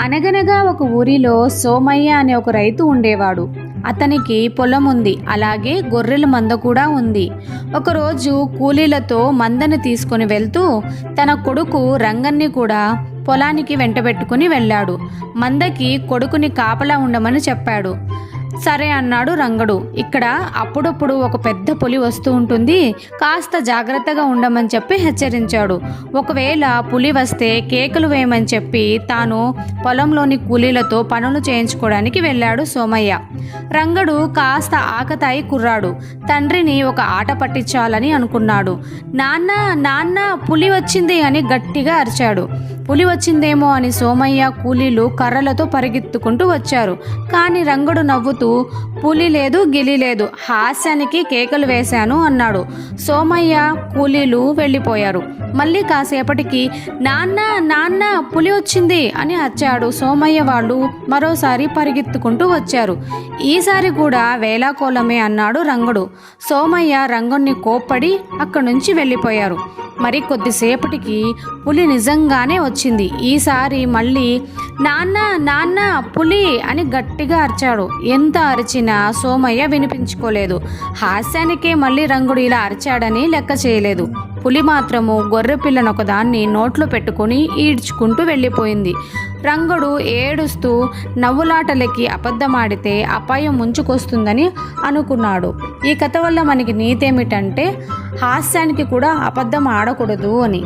అనగనగా ఒక ఊరిలో సోమయ్య అనే ఒక రైతు ఉండేవాడు. అతనికి పొలం ఉంది, అలాగే గొర్రెల మంద కూడా ఉంది. ఒకరోజు కూలీలతో మందని తీసుకుని వెళ్తూ తన కొడుకు రంగన్ని కూడా పొలానికి వెంటబెట్టుకుని వెళ్ళాడు. మందకి కొడుకుని కాపలా ఉండమని చెప్పాడు. సరే అన్నాడు రంగడు. ఇక్కడ అప్పుడప్పుడు ఒక పెద్ద పులి వస్తూ ఉంటుంది, కాస్త జాగ్రత్తగా ఉండమని చెప్పి హెచ్చరించాడు. ఒకవేళ పులి వస్తే కేకలు వేయమని చెప్పి తాను పొలంలోని కూలీలతో పనులు చేయించుకోవడానికి వెళ్ళాడు సోమయ్య. రంగడు కాస్త ఆకతాయి కుర్రాడు. తండ్రిని ఒక ఆట పట్టించాలని అనుకున్నాడు. నాన్న నాన్న పులి వచ్చింది అని గట్టిగా అరిచాడు. పులి వచ్చిందేమో అని సోమయ్య కూలీలు కర్రలతో పరిగెత్తుకుంటూ వచ్చారు. కానీ రంగడు నవ్వుతూ పులి లేదు గిలి లేదు, హాస్యానికి కేకలు వేశాను అన్నాడు. సోమయ్య కూలీలు వెళ్ళిపోయారు. మళ్ళీ కాసేపటికి నాన్న నాన్న పులి వచ్చింది అని అరిచాడు. సోమయ్య వాళ్ళు మరోసారి పరిగెత్తుకుంటూ వచ్చారు. ఈసారి కూడా వేలాకోలమే అన్నాడు రంగడు. సోమయ్య రంగణ్ణి కోప్పడి అక్కడి నుంచి వెళ్ళిపోయారు. మరి కొద్దిసేపటికి పులి నిజంగానే వచ్చింది. ఈసారి మళ్ళీ నాన్న నాన్న పులి అని గట్టిగా అరిచాడు. ఎంత అరిచినా సోమయ్య వినిపించుకోలేదు. హాస్యానికే మళ్ళీ రంగుడు ఇలా అరిచాడని లెక్క చేయలేదు. పులి మాత్రము గొర్రె పిల్లనొకదాన్ని నోట్లో పెట్టుకుని ఈడ్చుకుంటూ వెళ్ళిపోయింది. రంగడు ఏడుస్తూ నవ్వులాటలకి అబద్ధమాడితే అపాయం ముంచుకొస్తుందని అనుకున్నాడు. ఈ కథ వల్ల మనకి నీతేమిటంటే హాస్యానికి కూడా అబద్ధం ఆడకూడదు అని.